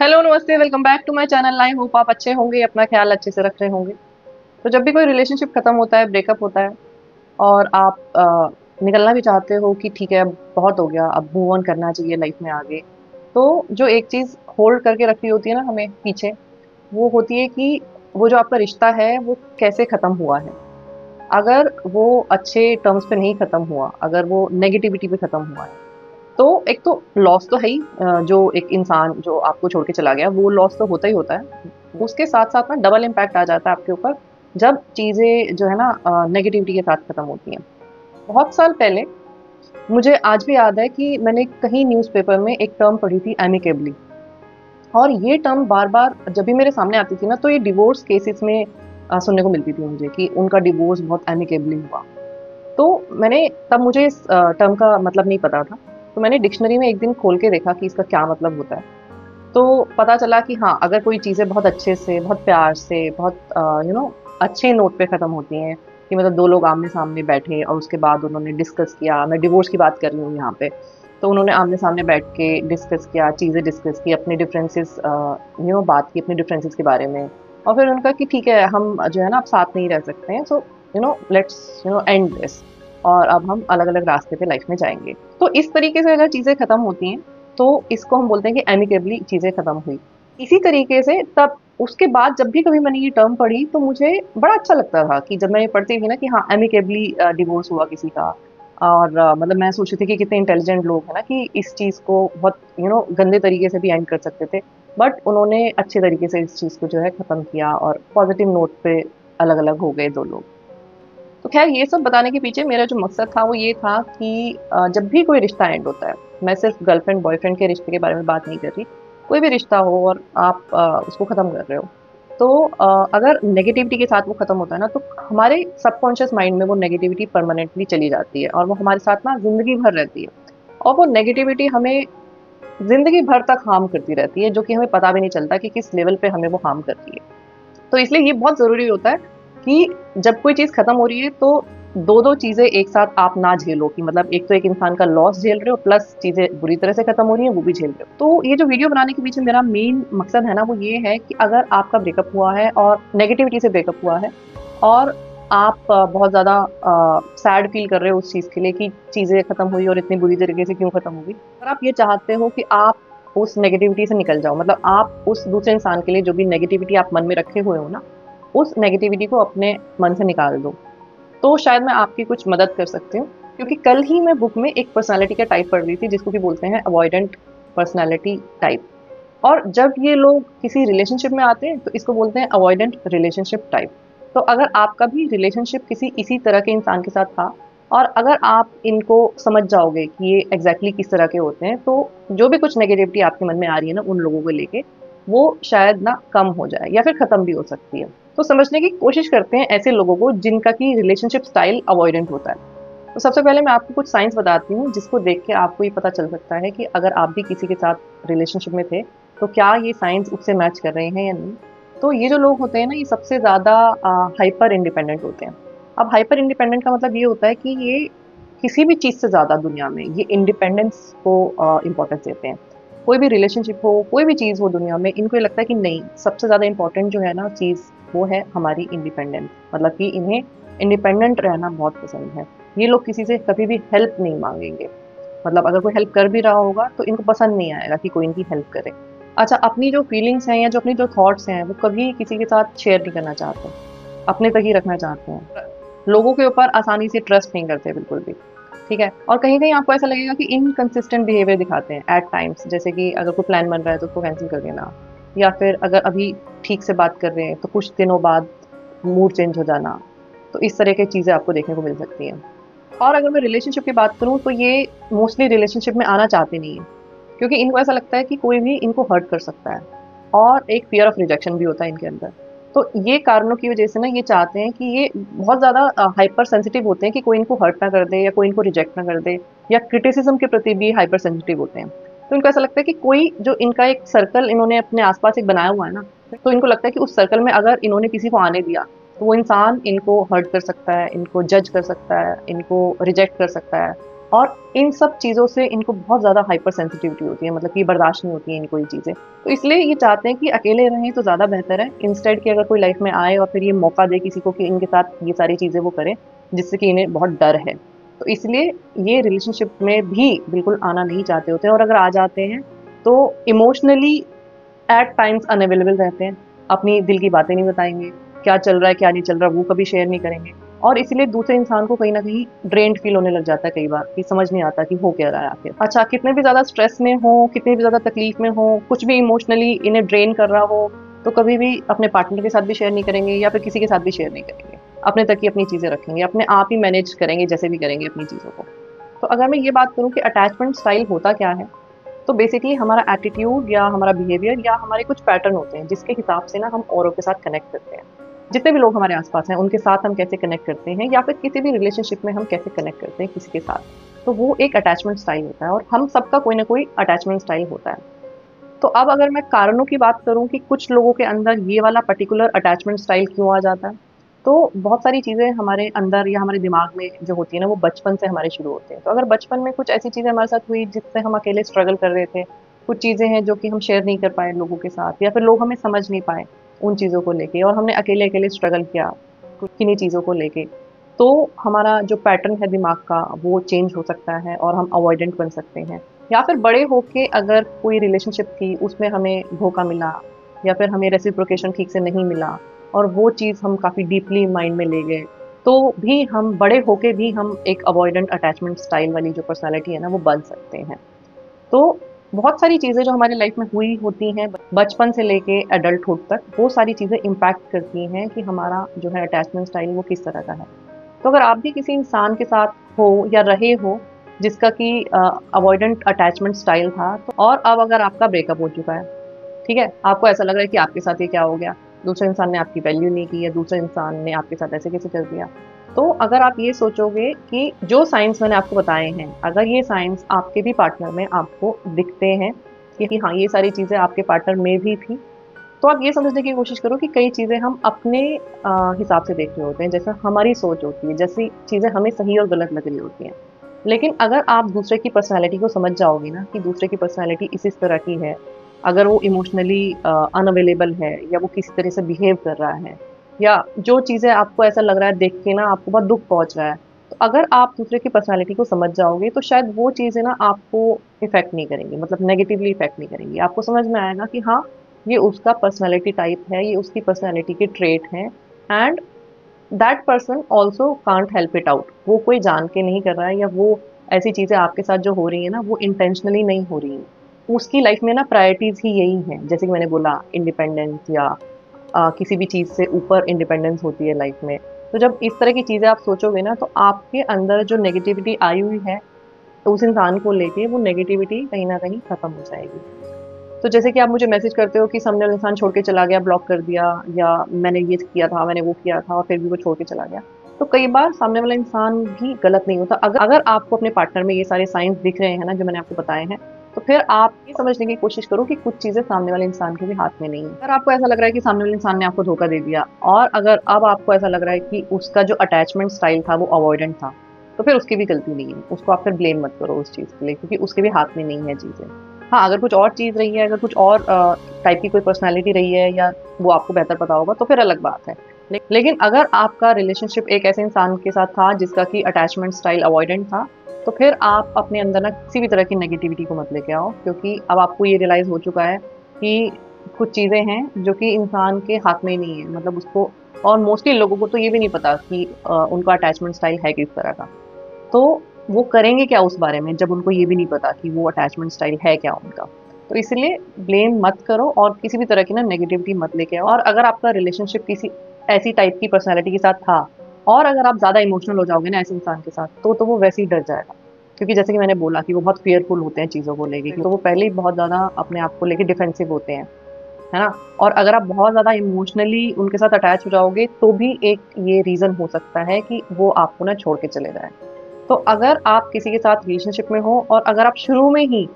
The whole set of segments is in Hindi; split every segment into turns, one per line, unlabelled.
हेलो, नमस्ते, welcome back to my channel. I hope आप अच्छे होंगे, अपना ख्याल अच्छे से रख रहे होंगे। तो जब भी कोई रिलेशनशिप खत्म होता है, ब्रेकअप होता है और आप निकलना भी चाहते हो कि ठीक है, अब बहुत हो गया, अब मूव ऑन करना चाहिए लाइफ में आगे। तो जो एक चीज़ होल्ड करके रखी होती है ना हमें पीछे, वो होती है कि वो जो आपका रिश्ता है वो कैसे खत्म हुआ है। अगर वो अच्छे टर्म्स पे नहीं खत्म हुआ, अगर वो नेगेटिविटी पे खत्म हुआ है, तो एक तो लॉस तो है ही। जो एक इंसान जो आपको छोड़ के चला गया वो लॉस तो होता ही होता है। उसके साथ साथ ना डबल इम्पैक्ट आ जाता है आपके ऊपर जब चीज़ें जो है ना नेगेटिविटी के साथ खत्म होती हैं। बहुत साल पहले मुझे आज भी याद है कि मैंने कहीं न्यूज़पेपर में एक टर्म पढ़ी थी, एमिकेबली। और ये टर्म बार बार जब भी मेरे सामने आती थी ना, तो ये डिवोर्स केसेस में सुनने को मिलती थी मुझे कि उनका डिवोर्स बहुत एमिकेबली हुआ। तो मैंने तब मुझे इस टर्म का मतलब नहीं पता था। तो मैंने डिक्शनरी में एक दिन खोल के देखा कि इसका क्या मतलब होता है। तो पता चला कि हाँ, अगर कोई चीज़ें बहुत अच्छे से, बहुत प्यार से, बहुत अच्छे नोट पे ख़त्म होती हैं, कि मतलब 2 लोग आमने-सामने बैठे और उसके बाद उन्होंने डिस्कस किया। मैं डिवोर्स की बात कर रही हूँ यहाँ पे। तो उन्होंने आमने-सामने बैठ के डिस्कस किया, चीज़ें डिस्कस की, अपने डिफरेंसेस बात की अपने डिफरेंसेस के बारे में। और फिर उनका कि ठीक है, हम जो है ना अब साथ नहीं रह सकते हैं, सो लेट्स एंड दिस, और अब हम अलग-अलग रास्ते पे लाइफ में जाएँगे। तो इस तरीके से अगर चीज़ें ख़त्म होती हैं, तो इसको हम बोलते हैं कि एमिकेबली चीज़ें ख़त्म हुई। इसी तरीके से तब उसके बाद जब भी कभी मैंने ये टर्म पढ़ी तो मुझे बड़ा अच्छा लगता था कि जब मैं ये पढ़ती थी ना कि हाँ, एमिकेबली डिवोर्स हुआ किसी का। और मतलब मैं सोचती थी कि कितने इंटेलिजेंट लोग हैं ना कि इस चीज़ को बहुत गंदे तरीके से भी एंड कर सकते थे। बट उन्होंने अच्छे तरीके से इस चीज़ को जो है ख़त्म किया और पॉज़िटिव नोट पे अलग-अलग हो गए 2 लोग। तो ख़ैर ये सब बताने के पीछे मेरा जो मकसद था वो ये था कि जब भी कोई रिश्ता एंड होता है, मैं सिर्फ़ गर्लफ्रेंड बॉयफ्रेंड के रिश्ते के बारे में बात नहीं कर रही, कोई भी रिश्ता हो और आप उसको ख़त्म कर रहे हो, तो अगर नेगेटिविटी के साथ वो ख़त्म होता है ना, तो हमारे सबकॉन्शियस माइंड में वो नेगेटिविटी परमानेंटली चली जाती है और वो हमारे साथ ना ज़िंदगी भर रहती है। और वो नेगेटिविटी हमें ज़िंदगी भर तक हार्म करती रहती है, जो कि हमें पता भी नहीं चलता कि किस लेवल पे हमें वो हार्म करती है। तो इसलिए ये बहुत ज़रूरी होता है कि जब कोई चीज़ खत्म हो रही है तो 2-2 चीज़ें एक साथ आप ना झेलो, कि मतलब एक तो एक इंसान का लॉस झेल रहे हो, प्लस चीज़ें बुरी तरह से खत्म हो रही हैं, वो भी झेल रहे हो। तो ये जो वीडियो बनाने के पीछे मेरा मेन मकसद है ना, वो ये है कि अगर आपका ब्रेकअप हुआ है और नेगेटिविटी से ब्रेकअप हुआ है और आप बहुत ज़्यादा सैड फ़ील कर रहे हो उस चीज़ के लिए कि चीज़ें खत्म हुई और इतनी बुरी तरीके से क्यों खत्म हो गई। अगर आप ये चाहते हो कि आप उस नेगेटिविटी से निकल जाओ, मतलब आप उस दूसरे इंसान के लिए जो भी नेगेटिविटी आप मन में रखे हुए हो ना, उस नेगेटिविटी को अपने मन से निकाल दो। तो शायद मैं आपकी कुछ मदद कर सकती हूँ, क्योंकि कल ही मैं बुक में एक पर्सनैलिटी का टाइप पढ़ रही थी जिसको कि बोलते हैं अवॉइडेंट पर्सनैलिटी टाइप। और जब ये लोग किसी रिलेशनशिप में आते हैं तो इसको बोलते हैं अवॉइडेंट रिलेशनशिप टाइप। तो अगर आपका भी रिलेशनशिप किसी इसी तरह के इंसान के साथ था और अगर आप इनको समझ जाओगे कि ये एग्जैक्टली किस तरह के होते हैं, तो जो भी कुछ नेगेटिविटी आपके मन में आ रही है ना उन लोगों को लेके, वो शायद ना कम हो जाए या फिर खत्म भी हो सकती है। तो समझने की कोशिश करते हैं ऐसे लोगों को जिनका की रिलेशनशिप स्टाइल अवॉइडेंट होता है। तो सबसे पहले मैं आपको कुछ साइंस बताती हूँ जिसको देख के आपको ये पता चल सकता है कि अगर आप भी किसी के साथ रिलेशनशिप में थे, तो क्या ये साइंस उससे मैच कर रहे हैं या नहीं। तो ये जो लोग होते हैं ना, ये सबसे ज़्यादा हाइपर इंडिपेंडेंट होते हैं। अब हाइपर इंडिपेंडेंट का मतलब ये होता है कि ये किसी भी चीज़ से ज़्यादा दुनिया में ये इंडिपेंडेंस को इम्पोर्टेंस देते हैं। कोई भी रिलेशनशिप हो, कोई भी चीज़ हो दुनिया में, इनको ये लगता है कि नहीं, सबसे ज़्यादा इम्पोर्टेंट जो है ना चीज़, वो है हमारी इंडिपेंडेंस। मतलब कि इन्हें इंडिपेंडेंट रहना बहुत पसंद है। ये लोग किसी से कभी भी हेल्प नहीं माँगेंगे। मतलब अगर कोई हेल्प कर भी रहा होगा तो इनको पसंद नहीं आएगा कि कोई इनकी हेल्प करे। अच्छा, अपनी जो फीलिंग्स हैं या जो अपनी जो थॉट्स हैं, वो कभी किसी के साथ शेयर नहीं करना चाहते। अपने तक ही रखना चाहते हैं। लोगों के ऊपर आसानी से ट्रस्ट नहीं करते बिल्कुल भी। ठीक है? और कहीं-कहीं आपको ऐसा लगेगा कि इनकंसिस्टेंट बिहेवियर दिखाते हैं एट टाइम्स, जैसे कि अगर कोई प्लान बन रहा है तो उसको कैंसल कर देना, या फिर अगर अभी ठीक से बात कर रहे हैं तो कुछ दिनों बाद मूड चेंज हो जाना। तो इस तरह की चीज़ें आपको देखने को मिल सकती हैं। और अगर मैं रिलेशनशिप की बात करूँ तो ये मोस्टली रिलेशनशिप में आना चाहते नहीं हैं, क्योंकि इनको ऐसा लगता है कि कोई भी इनको हर्ट कर सकता है और एक फ़ियर ऑफ रिजेक्शन भी होता है इनके अंदर। तो ये कारणों की वज़ह से ना ये चाहते हैं कि ये बहुत ज़्यादा हाइपर सेंसिटिव होते हैं कि कोई इनको हर्ट ना कर दे या कोई इनको रिजेक्ट ना कर दे, या क्रिटिसिज़्म के प्रति भी हाइपर सेंसिटिव होते हैं। तो इनको ऐसा लगता है कि कोई जो इनका एक सर्कल इन्होंने अपने आस-पास एक बनाया हुआ है ना, तो इनको लगता है कि उस सर्कल में अगर इन्होंने किसी को आने दिया, तो वो इंसान इनको हर्ट कर सकता है, इनको जज कर सकता है, इनको रिजेक्ट कर सकता है। और इन सब चीज़ों से इनको बहुत ज़्यादा हाइपर सेंसिटिविटी होती है, मतलब कि बर्दाश्त नहीं होती है इनको ये चीज़ें। तो इसलिए ये चाहते हैं कि अकेले रहें तो ज़्यादा बेहतर है, इंस्टेड कि अगर कोई लाइफ में आए और फिर ये मौका दे किसी को कि इनके साथ ये सारी चीज़ें वो करें, जिससे कि इन्हें बहुत डर है। तो इसलिए ये रिलेशनशिप में भी बिल्कुल आना नहीं चाहते होते हैं, और अगर आ जाते हैं तो इमोशनली एट टाइम्स अनअवेलेबल रहते हैं, अपनी दिल की बातें नहीं बताएँगे, क्या चल रहा है, क्या नहीं चल रहा, वो कभी शेयर नहीं करेंगे, और इसीलिए दूसरे इंसान को कहीं न कहीं ड्रेन्ड फ़ील होने लग जाता है कई बार, कि समझ नहीं आता कि हो क्या रहा है आखिर। अच्छा, कितने भी ज़्यादा स्ट्रेस में हों, कितनी भी ज़्यादा तकलीफ़ में हों, कुछ भी इमोशनली इन्हें ड्रेन कर रहा हो, तो कभी भी अपने पार्टनर के साथ भी शेयर नहीं करेंगे या फिर किसी के साथ भी शेयर नहीं करेंगे। अपने तक ही अपनी चीज़ें रखेंगे, अपने आप ही मैनेज करेंगे जैसे भी करेंगे अपनी चीज़ों को। तो अगर मैं ये बात करूँ कि अटैचमेंट स्टाइल होता क्या है, तो बेसिकली हमारा एटीट्यूड या हमारा बिहेवियर या हमारे कुछ पैटर्न होते हैं जिसके हिसाब से ना हम औरों के साथ कनेक्ट करते हैं। जितने भी लोग हमारे आसपास हैं उनके साथ हम कैसे कनेक्ट करते हैं या फिर किसी भी रिलेशनशिप में हम कैसे कनेक्ट करते हैं किसी के साथ, तो वो एक अटैचमेंट स्टाइल होता है, और हम सबका कोई ना कोई अटैचमेंट स्टाइल होता है। तो अब अगर मैं कारणों की बात करूँ कि कुछ लोगों के अंदर ये वाला पर्टिकुलर अटैचमेंट स्टाइल क्यों आ जाता है, तो बहुत सारी चीज़ें हमारे अंदर या हमारे दिमाग में जो होती है ना, वो बचपन से हमारे शुरू होते हैं। तो अगर बचपन में कुछ ऐसी चीज़ें हमारे साथ हुई जिससे हम अकेले स्ट्रगल कर रहे थे, कुछ चीज़ें हैं जो कि हम शेयर नहीं कर पाए लोगों के साथ, या फिर लोग हमें समझ नहीं पाए उन चीज़ों को लेके, और हमने अकेले-अकेले स्ट्रगल किया कुछ किन्हीं चीज़ों को लेके, तो हमारा जो पैटर्न है दिमाग का वो चेंज हो सकता है और हम अवॉइडेंट बन सकते हैं। या फिर बड़े होके अगर कोई रिलेशनशिप थी उसमें हमें धोखा मिला या फिर हमें रेसिप्रोकेशन ठीक से नहीं मिला, और वो चीज़ हम काफ़ी डीपली माइंड में ले गए, तो भी हम बड़े होके भी हम एक अवॉइडेंट अटैचमेंट स्टाइल वाली जो पर्सनैलिटी है ना वो बन सकते हैं। तो बहुत सारी चीज़ें जो हमारी लाइफ में हुई होती हैं बचपन से लेके एडल्टहुड तक, वो सारी चीज़ें इम्पैक्ट करती हैं कि हमारा जो है अटैचमेंट स्टाइल वो किस तरह का है। तो अगर आप भी किसी इंसान के साथ हो या रहे हो जिसका कि अवॉइडेंट अटैचमेंट स्टाइल था, तो और अब अगर आपका ब्रेकअप हो चुका है, ठीक है, आपको ऐसा लग रहा है कि आपके साथ ये क्या हो गया, दूसरे इंसान ने आपकी वैल्यू नहीं की, या दूसरे इंसान ने आपके साथ ऐसे कैसे कर दिया, तो अगर आप ये सोचोगे कि जो साइंस मैंने आपको बताए हैं, अगर ये साइंस आपके भी पार्टनर में आपको दिखते हैं कि हाँ ये सारी चीज़ें आपके पार्टनर में भी थी, तो आप ये समझने की कोशिश करो कि कई चीज़ें हम अपने हिसाब से देख रहे होते हैं, जैसा हमारी सोच होती है, जैसी चीज़ें हमें सही और गलत लग रही होती हैं। लेकिन अगर आप दूसरे की पर्सनैलिटी को समझ जाओगे ना कि दूसरे की पर्सनैलिटी इस तरह की है, अगर वो इमोशनली अनअवेलेबल है या वो किसी तरह से बिहेव कर रहा है, या जो चीज़ें आपको ऐसा लग रहा है देख के ना आपको बहुत दुःख पहुँच रहा है, तो अगर आप दूसरे की पर्सनैलिटी को समझ जाओगे तो शायद वो चीज़ें ना आपको इफ़ेक्ट नहीं करेंगी, मतलब नेगेटिवली इफ़ेक्ट नहीं करेंगी। आपको समझ में आएगा कि हाँ, ये उसका पर्सनैलिटी टाइप है, ये उसकी पर्सनैलिटी के ट्रेट हैं, and that person also can't help it out. वो कोई जान के नहीं कर रहा है, या वो ऐसी चीज़ें आपके साथ जो हो रही हैं ना वो इंटेंशनली नहीं हो रही हैं। उसकी लाइफ में ना प्रायोरिटीज़ ही यही हैं, जैसे कि मैंने बोला इंडिपेंडेंस, या किसी भी चीज़ से ऊपर इंडिपेंडेंस होती है लाइफ में। तो जब इस तरह की चीज़ें आप सोचोगे ना, तो आपके अंदर जो नेगेटिविटी आई हुई है तो उस इंसान को लेके, वो नेगेटिविटी कहीं न कहीं खत्म हो जाएगी। तो जैसे कि आप मुझे मैसेज करते हो कि सामने वाला इंसान छोड़ के चला गया, ब्लॉक कर दिया, या मैंने ये किया था, मैंने वो किया था और फिर भी वो छोड़ के चला गया। तो कई बार सामने वाला इंसान भी गलत नहीं होता। अगर आपको अपने पार्टनर में ये सारे साइन्स दिख रहे हैं ना जो मैंने आपको बताए हैं, तो फिर आप ये समझने की कोशिश करो कि कुछ चीज़ें सामने वाले इंसान के भी हाथ में नहीं है। अगर आपको ऐसा लग रहा है कि सामने वाले इंसान ने आपको धोखा दे दिया, और अगर अब आपको ऐसा लग रहा है कि उसका जो अटैचमेंट स्टाइल था वो अवॉइडेंट था, तो फिर उसकी भी गलती नहीं है। उसको आप फिर ब्लेम मत करो उस चीज़ के लिए, क्योंकि उसके भी हाथ में नहीं है चीज़ें। हाँ, अगर कुछ और चीज़ रही है, अगर कुछ और टाइप की कोई पर्सनैलिटी रही है, या वो आपको बेहतर पता होगा, तो फिर अलग बात है। लेकिन अगर आपका रिलेशनशिप एक ऐसे इंसान के साथ था जिसका कि अटैचमेंट स्टाइल अवॉइडेंट था, तो फिर आप अपने अंदर ना किसी भी तरह की नेगेटिविटी को मत लेके आओ, क्योंकि अब आपको ये रियलाइज़ हो चुका है कि कुछ चीज़ें हैं जो कि इंसान के हाथ में ही नहीं है। मतलब उसको, और मोस्टली लोगों को तो ये भी नहीं पता कि उनका अटैचमेंट स्टाइल है किस तरह का। तो वो करेंगे क्या उस बारे में जब उनको ये भी नहीं पता कि वो अटैचमेंट स्टाइल है क्या उनका। तो इसलिए ब्लेम मत करो और किसी भी तरह की ना नेगेटिविटी मत लेके आओ। और अगर आपका रिलेशनशिप किसी ऐसी टाइप की पर्सनैलिटी के साथ था, और अगर आप ज़्यादा इमोशनल हो जाओगे ना ऐसे इंसान के साथ, तो वो वैसे ही डर जाएगा। क्योंकि जैसे कि मैंने बोला कि वो बहुत फ़ियरफुल होते हैं चीज़ों को लेके, तो वो पहले ही बहुत ज़्यादा अपने आप को लेके डिफेंसिव होते हैं, है ना? और अगर आप बहुत ज़्यादा इमोशनली उनके साथ अटैच हो जाओगे, तो भी एक ये रीज़न हो सकता है कि वो आपको ना छोड़ के चले जाएँ। तो अगर आप किसी के साथ रिलेशनशिप में हो, और अगर आप शुरू में ही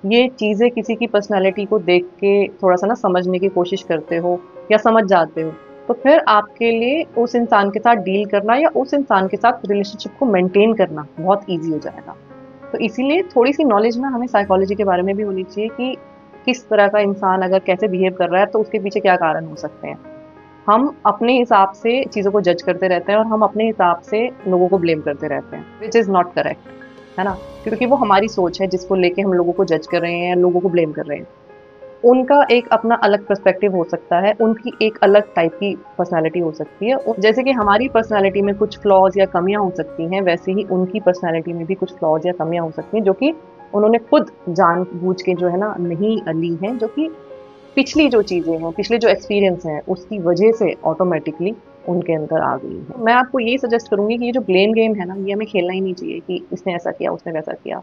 ये चीज़ें किसी की पर्सनैलिटी को देख के थोड़ा-सा ना समझने की कोशिश करते हो या समझ जाते हो, तो फिर आपके लिए उस इंसान के साथ डील करना या उस इंसान के साथ रिलेशनशिप को मेंटेन करना बहुत ईज़ी हो जाएगा। तो इसीलिए थोड़ी-सी नॉलेज ना हमें साइकोलॉजी के बारे में भी होनी चाहिए कि किस तरह का इंसान अगर कैसे बिहेव कर रहा है, तो उसके पीछे क्या कारण हो सकते हैं। हम अपने हिसाब से चीज़ों को जज करते रहते हैं और हम अपने हिसाब से लोगों को ब्लेम करते रहते हैं, व्हिच इज़ नॉट करेक्ट, है ना? क्योंकि वो हमारी सोच है जिसको लेके हम लोगों को जज कर रहे हैं, लोगों को ब्लेम कर रहे हैं। उनका एक अपना अलग पर्सपेक्टिव हो सकता है, उनकी एक अलग टाइप की पर्सनैलिटी हो सकती है। जैसे कि हमारी पर्सनैलिटी में कुछ फ्लॉज़ या कमियाँ हो सकती हैं, वैसे ही उनकी पर्सनैलिटी में भी कुछ फ्लॉज़ या कमियाँ हो सकती हैं, जो कि उन्होंने खुद जानबूझ के जो है ना नहीं ली हैं, जो कि पिछली जो चीज़ें हैं, पिछले जो एक्सपीरियंस हैं, उसकी वजह से ऑटोमैटिकली उनके अंदर आ गई हैं। मैं आपको यही सजेस्ट करूँगी कि ये जो ब्लेम गेम है ना, ये हमें खेलना ही नहीं चाहिए कि इसने ऐसा किया, उसने वैसा किया।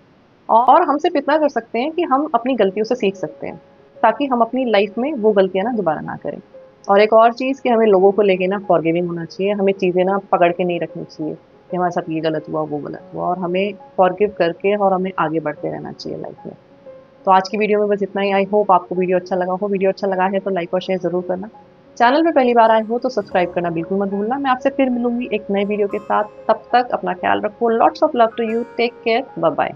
और हम सिर्फ़ इतना कर सकते हैं कि हम अपनी गलतियों से सीख सकते हैं, ताकि हम अपनी लाइफ़ में वो गलतियाँ ना दोबारा ना करें। और एक और चीज़ कि हमें लोगों को लेके ना फॉरगिविंग होना चाहिए, हमें चीज़ें ना पकड़ के नहीं रखनी चाहिए, कि हमारे साथ ये गलत हुआ, वो गलत हुआ और हमें फॉरगिव करके और हमें आगे बढ़ते रहना चाहिए लाइफ़ में। तो आज की वीडियो में बस इतना ही। आई होप आपको वीडियो अच्छा लगा हो। वीडियो अच्छा लगा है तो लाइक और शेयर ज़रूर करना। चैनल पे पहली बार आए हो तो सब्सक्राइब करना बिल्कुल मत भूलना। मैं आपसे फिर मिलूँगी एक नए वीडियो के साथ। तब तक अपना ख्याल रखो। Lots of love to you. Take care. Bye bye.